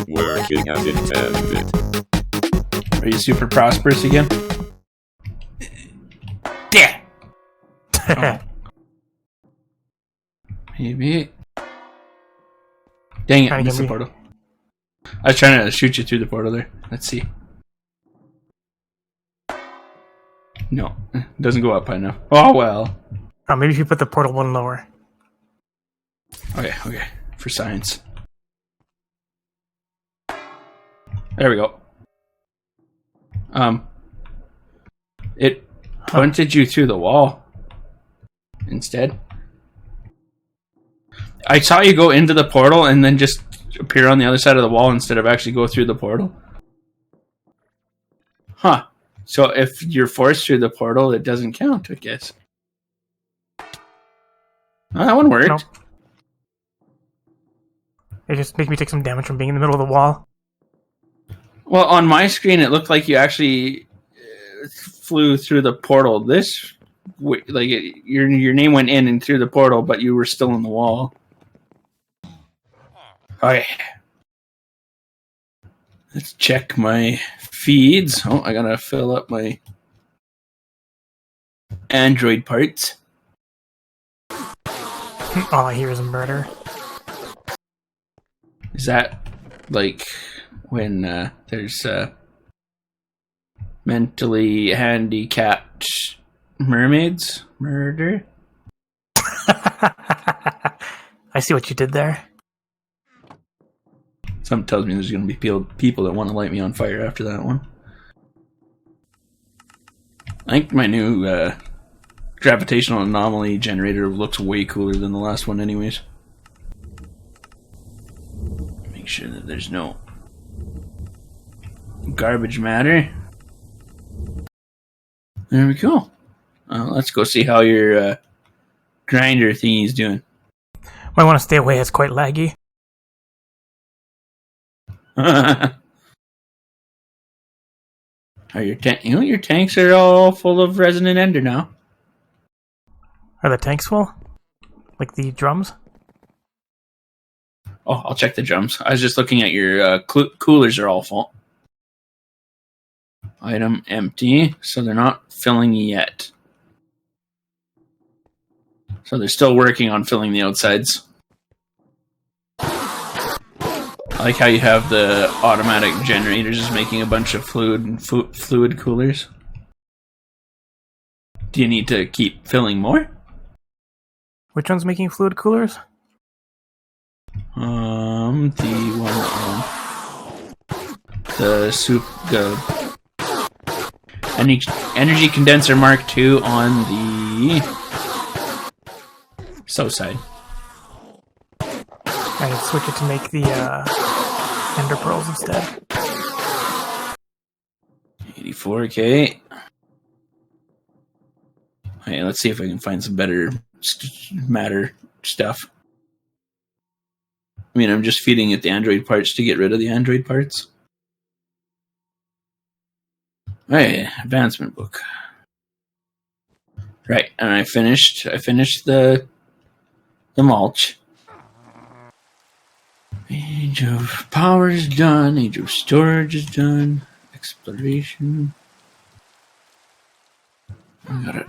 Working as intended. Are you super prosperous again? Yeah. Oh. Maybe. Dang it, I missed the portal. I was trying to shoot you through the portal there. Let's see. No, it doesn't go up high enough. Oh, well. Oh, maybe if you put the portal one lower. Okay. For science. There we go. It punted you through the wall instead. I saw you go into the portal and then just appear on the other side of the wall instead of actually go through the portal. Huh. So if you're forced through the portal, it doesn't count, I guess. Oh, that one worked. Nope. It just makes me take some damage from being in the middle of the wall. Well, on my screen, it looked like you actually flew through the portal. Your name went in and through the portal, but you were still in the wall. Okay. Let's check my feeds. Oh, I gotta fill up my Android parts. All I hear is murder. Is that like when there's mentally handicapped mermaids murder? I see what you did there. Something tells me there's going to be people that want to light me on fire after that one. I think my new gravitational anomaly generator looks way cooler than the last one anyways. Make sure that there's no garbage matter. There we go. Let's go see how your grinder thingy is doing. Might want to stay away, it's quite laggy. Are your your tanks are all full of resonant ender now. Are the tanks full? Like the drums? Oh, I'll check the drums. I was just looking at your coolers are all full. Item empty, so they're not filling yet. So they're still working on filling the outsides. I like how you have the automatic generators just making a bunch of fluid and fluid coolers. Do you need to keep filling more? Which one's making fluid coolers? The one on the energy condenser Mark II on the south side. I can switch it to make the ender pearls instead. 84k. Hey, let's see if I can find some better matter stuff. I mean, I'm just feeding it the Android parts to get rid of the Android parts. Hey, advancement book. Right, and I finished the mulch. Age of power is done. Age of storage is done. Exploration. I got it.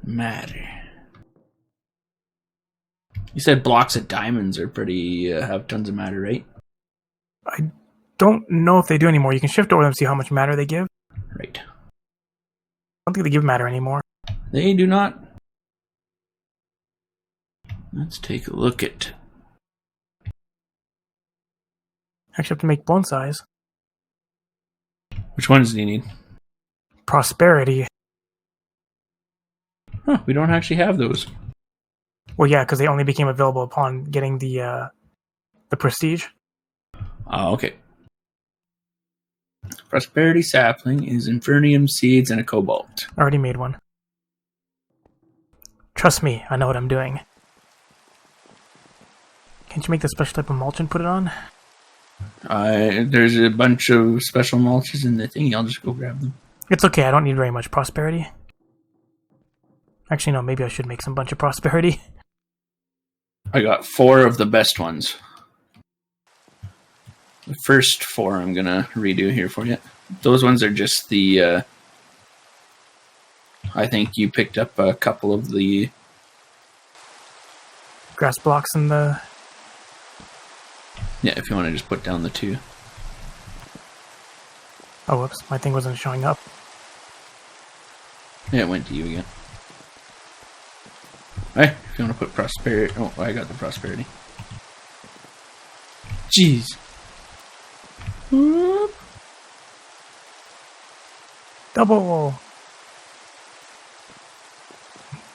Matter. You said blocks of diamonds are pretty have tons of matter, right? I don't know if they do anymore. You can shift over them and see how much matter they give. Right. I don't think they give matter anymore. They do not. Let's take a look at. Actually, have to make bone size. Which ones do you need? Prosperity. Huh, we don't actually have those. Well, yeah, because they only became available upon getting the prestige. Oh, okay. Prosperity sapling is infernium seeds and a cobalt. I already made one. Trust me, I know what I'm doing. Can't you make the special type of mulch and put it on? There's a bunch of special mulches in the thingy. I'll just go grab them. It's okay, I don't need very much prosperity. Actually, no, maybe I should make some bunch of prosperity. I got 4 of the best ones. The first 4 I'm gonna redo here for you. Those ones are just the. I think you picked up a couple of the Grass blocks in the... Yeah, if you want to just put down the 2. Oh, whoops. My thing wasn't showing up. Yeah, it went to you again. Hey, if you want to put prosperity... Oh, I got the prosperity. Jeez. Whoop. Double!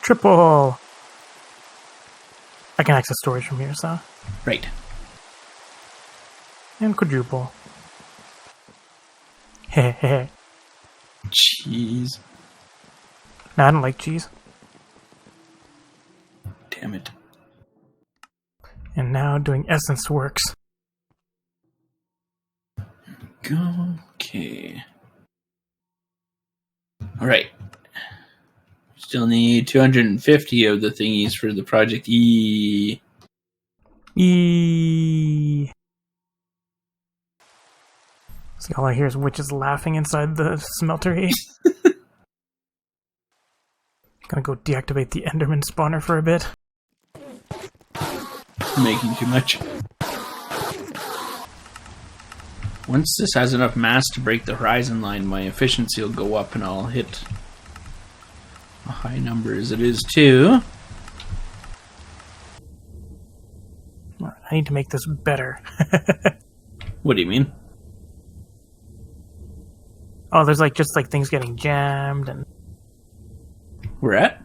Triple! I can access storage from here, so... Right. And quadruple. Hehehe. Jeez. No, I don't like cheese. Damn it. And now doing essence works. Okay. Alright. Still need 250 of the thingies for the Project E. Eee. See, all I hear is witches laughing inside the smeltery. Gonna go deactivate the Enderman spawner for a bit. Making too much. Once this has enough mass to break the horizon line, my efficiency will go up and I'll hit a high number as it is too. Alright, I need to make this better. What do you mean? Oh, there's like just like things getting jammed and We're at?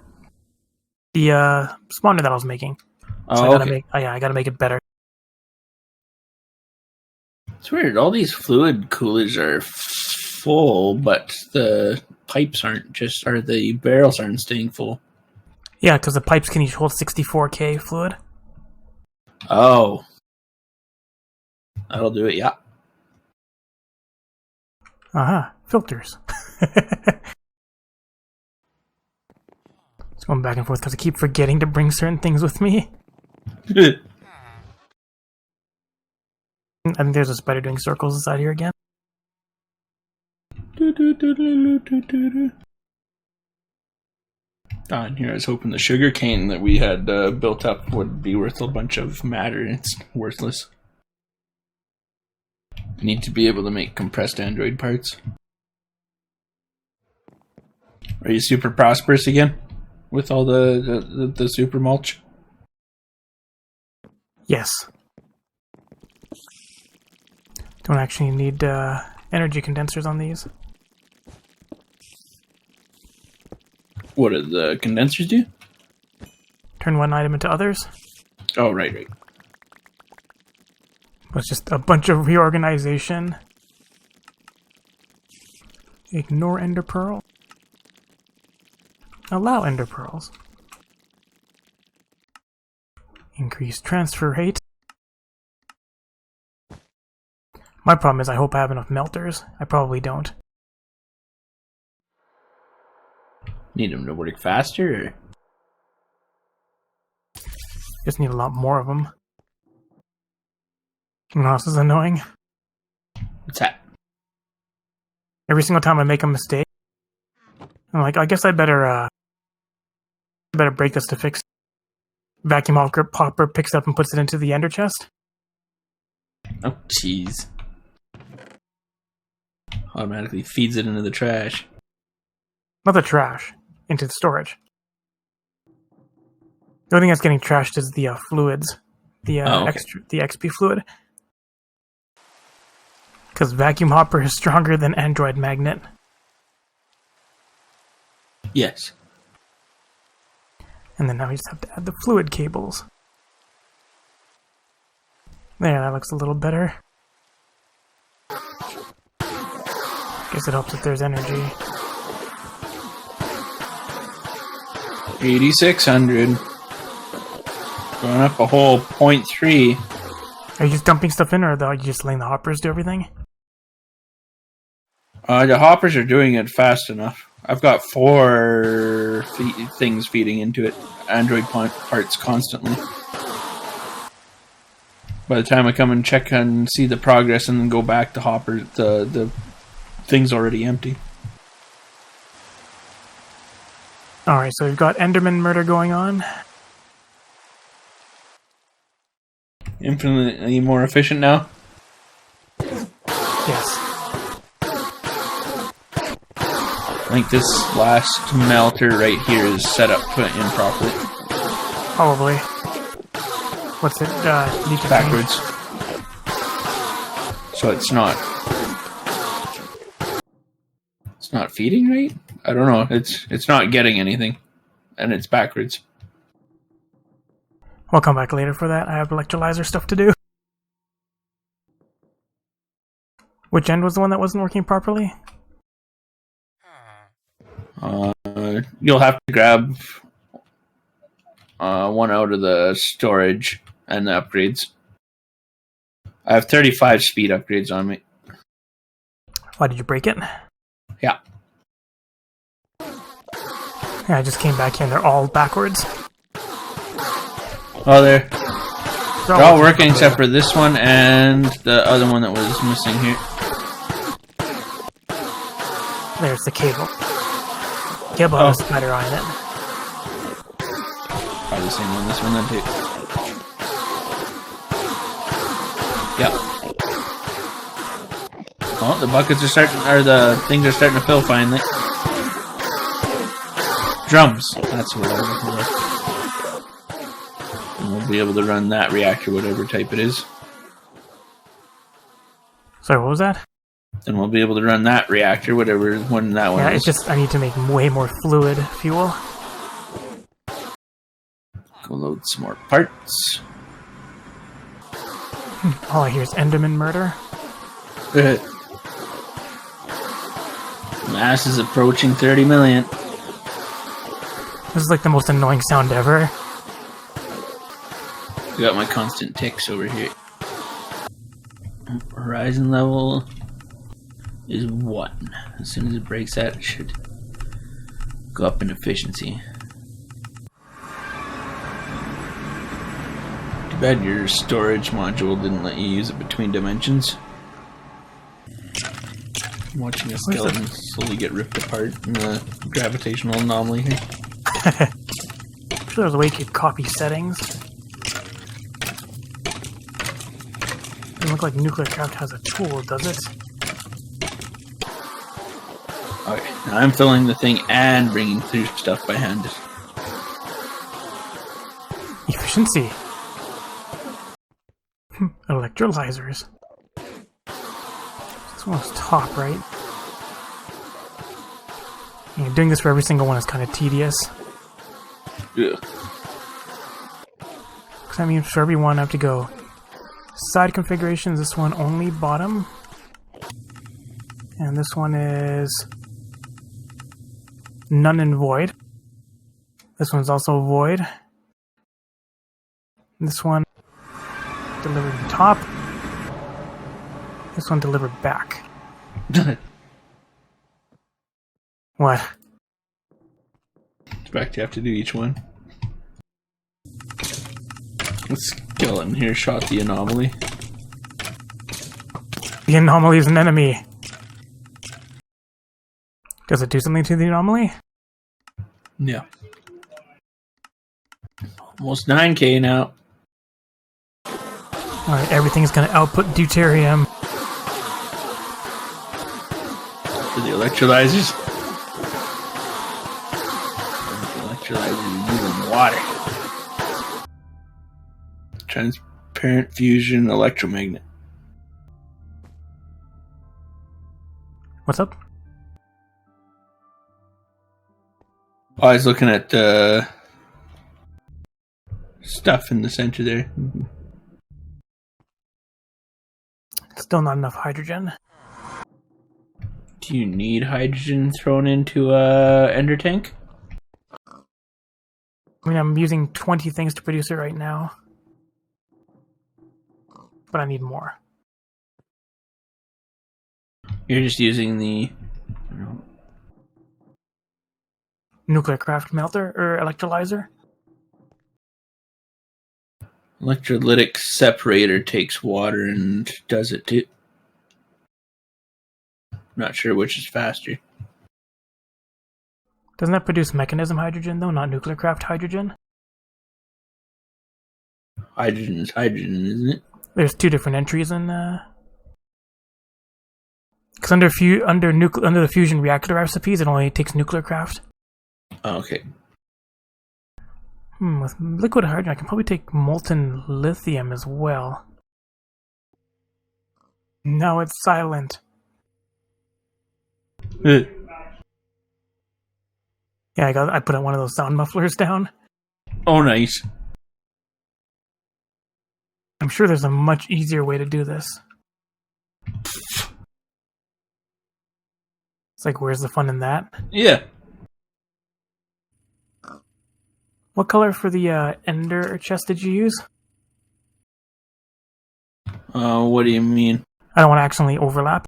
the spawner that I was making. Oh, So I gotta okay. I gotta make it better. It's weird. All these fluid coolers are full, but the pipes aren't or the barrels aren't staying full. Yeah, because the pipes can each hold 64k fluid. Oh. That'll do it, yeah. Filters. It's going back and forth because I keep forgetting to bring certain things with me. I think there's a spider doing circles inside here again. And here I was hoping the sugar cane that we had built up would be worth a bunch of matter. It's worthless. Need to be able to make compressed android parts. Are you super prosperous again? With all the super mulch? Yes. Don't actually need energy condensers on these. What do the condensers do? Turn one item into others. Oh, right. It's just a bunch of reorganization. Ignore ender pearl. Allow ender pearls. Increase transfer rate. My problem is I hope I have enough melters. I probably don't. Need them to work faster? Or? Just need a lot more of them. You know what else is annoying? What's that? Every single time I make a mistake, I'm like, I guess I better break this to fix it. Vacuum hopper picks up and puts it into the ender chest. Oh, jeez. Automatically feeds it into the trash. Not the trash, into the storage. The only thing that's getting trashed is the fluids, the the XP fluid. Because vacuum hopper is stronger than android magnet. Yes. And then now we just have to add the fluid cables. There, that looks a little better. Guess it helps if there's energy. 8,600. Going up a whole 0.3. Are you just dumping stuff in, or are you just letting the hoppers do everything? The hoppers are doing it fast enough. I've got 4 things feeding into it. Android parts constantly. By the time I come and check and see the progress and then go back, the hopper, the thing's already empty. Alright, so we've got Enderman murder going on. Infinitely more efficient now. Yes. I think this last melter right here is set up improperly. Probably. What's it? Need to Backwards. So it's not feeding right? I don't know. It's not getting anything. And it's backwards. We'll come back later for that. I have electrolyzer stuff to do. Which end was the one that wasn't working properly? You'll have to grab one out of the storage and the upgrades. I have 35 speed upgrades on me. Why did you break it? Yeah. Yeah, I just came back here and they're all backwards. Oh, they're all working except for this one and the other one that was missing here. There's the cable. Cable has a spider eye in it. Probably the same one, this one then too. Yep. Oh, the buckets are starting, or the things are starting to fill finally. Drums. That's what I was looking for. And we'll be able to run that reactor, whatever type it is. Sorry, what was that? Then we'll be able to run that reactor, whatever one that one Yeah, is. it's just I need to make way more fluid fuel. Go load some more parts. All I hear is Enderman murder. Mass is approaching 30 million. This is like the most annoying sound ever. I got my constant ticks over here. Horizon level is 1. As soon as it breaks that, it should go up in efficiency. Too bad your storage module didn't let you use it between dimensions. I'm watching a skeleton slowly get ripped apart in the gravitational anomaly here. I'm sure there's a way you could copy settings. Doesn't look like Nuclear Craft has a tool, does it? Okay, now I'm filling the thing and bringing through stuff by hand. Efficiency. Electrolyzers. This one's top, right? Yeah, doing this for every single one is kind of tedious. Yeah. Because I mean, for every one, I have to go side configurations. This one only bottom. And this one is none and void. This one's also void. This one delivered top. This one delivered back. What? In fact, you have to do each one. The skeleton here shot the anomaly. The anomaly is an enemy. Does it do something to the anomaly? Yeah. Almost 9k now. Alright, everything's gonna output deuterium. For the electrolyzers. The electrolyzers are using water. Transparent fusion electromagnet. What's up? Oh, I was looking at the stuff in the center there. Still not enough hydrogen. Do you need hydrogen thrown into a ender tank? I mean, I'm using 20 things to produce it right now. But I need more. You're just using the Nuclear Craft melter or electrolyzer? Electrolytic separator takes water and does it too. Not sure which is faster. Doesn't that produce mechanism hydrogen, though, not nuclear craft hydrogen? Hydrogen is hydrogen, isn't it? There's two different entries in... Because under the fusion reactor recipes, it only takes nuclear craft. Oh, okay. With liquid hydrogen, I can probably take molten lithium as well. No, it's silent. Yeah, I put one of those sound mufflers down. Oh, nice. I'm sure there's a much easier way to do this. It's like, where's the fun in that? Yeah. What color for the ender chest did you use? What do you mean? I don't want to accidentally overlap.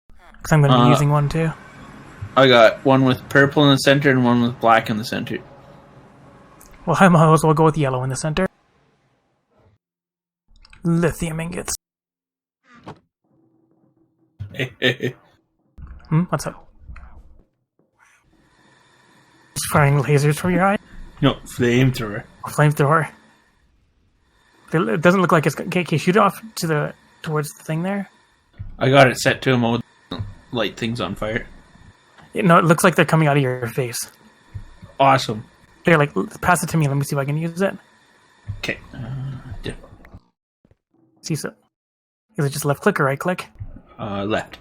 Because I'm going to be using one too. I got one with purple in the center and one with black in the center. Well, I might as well go with yellow in the center. Lithium ingots. What's up? Just firing lasers from your eye? No, flamethrower. Flamethrower. It doesn't look like it's... Okay, shoot it off towards the thing there. I got it set to a mode light things on fire. No, it looks like they're coming out of your face. Awesome. Here, like, pass it to me. Let me see if I can use it. Okay. See, so... Is it just left click or right click? Left.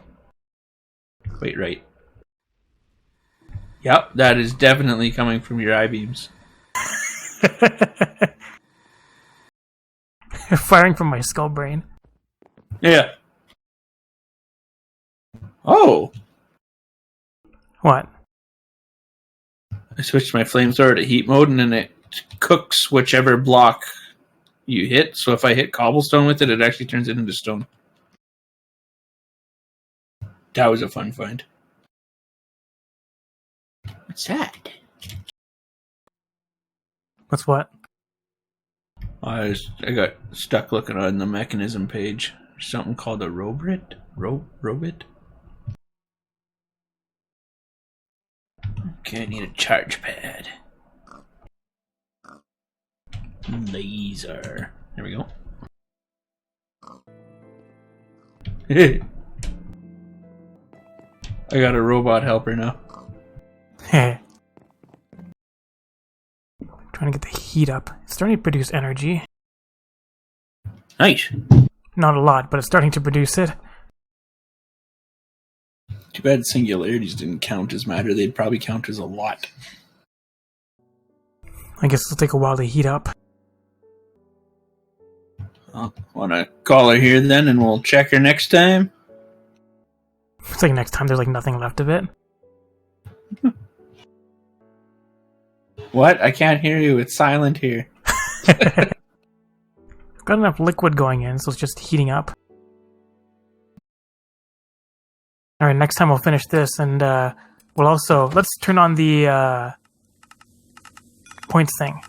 Wait, right. Yep, that is definitely coming from your I-beams. Firing from my skull brain. Yeah. Oh! What? I switched my flamethrower to heat mode and then it cooks whichever block you hit. So if I hit cobblestone with it, it actually turns it into stone. That was a fun find. What's that? What's what? I got stuck looking on the mechanism page. There's something called a robit? Robit? Okay, I need a charge pad. Laser. There we go. I got a robot helper now. Hey. Trying to get the heat up. It's starting to produce energy. Nice. Not a lot, but it's starting to produce it. Too bad singularities didn't count as matter. They'd probably count as a lot. I guess it'll take a while to heat up. Want to call her here then, and we'll check her next time? It's like next time there's like nothing left of it. What? I can't hear you. It's silent here. Got enough liquid going in, so it's just heating up. Alright, next time we'll finish this, and we'll also... Let's turn on the points thing.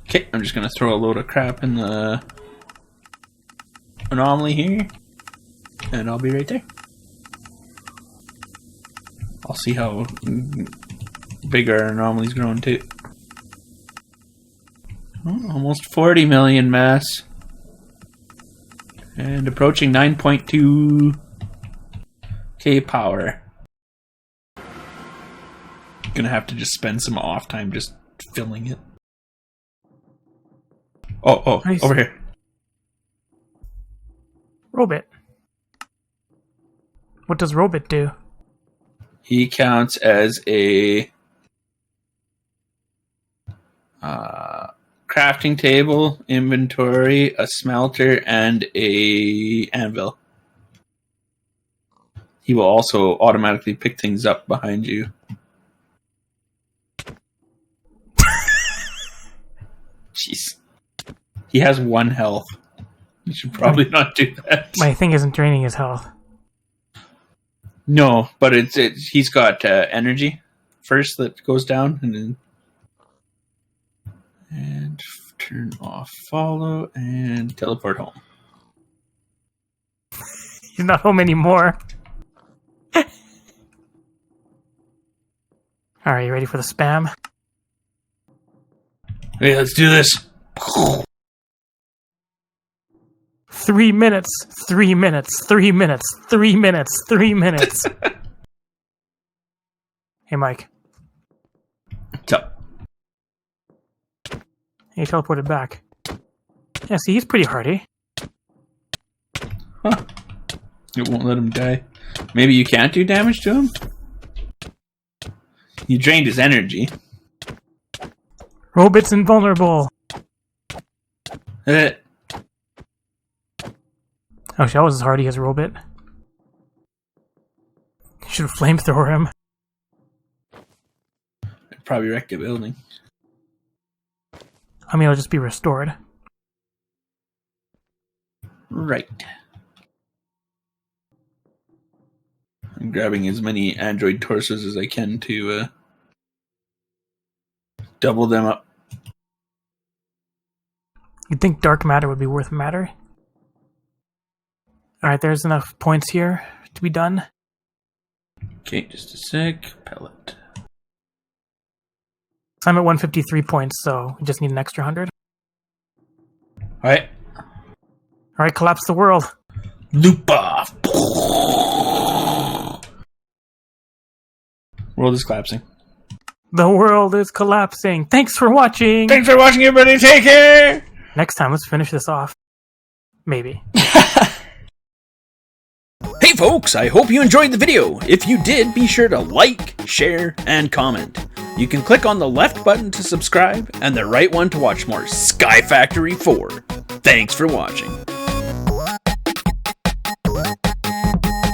Okay, I'm just going to throw a load of crap in the anomaly here, and I'll be right there. I'll see how big our anomaly's growing too. Oh, almost 40 million mass. And approaching 9.2 K power. Gonna have to just spend some off time just filling it. Oh, Nice. Over here. Robit. What does Robit do? He counts as a crafting table, inventory, a smelter, and a anvil. He will also automatically pick things up behind you. Jeez. He has 1 health. You should probably not do that. My thing isn't draining his health. No, but he's got energy first that goes down, and then Turn off follow and teleport home. He's not home anymore. Alright, you ready for the spam? Hey, let's do this. 3 minutes, 3 minutes, 3 minutes, 3 minutes, 3 minutes. Hey, Mike. So, He teleported back. Yeah, see, he's pretty hardy. huh. It won't let him die. Maybe you can't do damage to him? You drained his energy. Robot's invulnerable. Uh, Oh, Shell was as hardy as Robot. Should have flamethrower him. I'd probably wreck the building. I mean, it'll just be restored. Right. I'm grabbing as many android torsos as I can to double them up. You'd think dark matter would be worth matter. Alright, there's enough points here to be done. Okay, just a sec. Pellet. So I'm at 153 points, so we just need an extra 100. Alright. Alright, collapse the world. Loop off. World is collapsing. The world is collapsing. Thanks for watching. Thanks for watching, everybody. Take care. Next time, let's finish this off. Maybe. Hey folks, I hope you enjoyed the video. If you did, be sure to like, share, and comment. You can click on the left button to subscribe and the right one to watch more Sky Factory 4. Thanks for watching.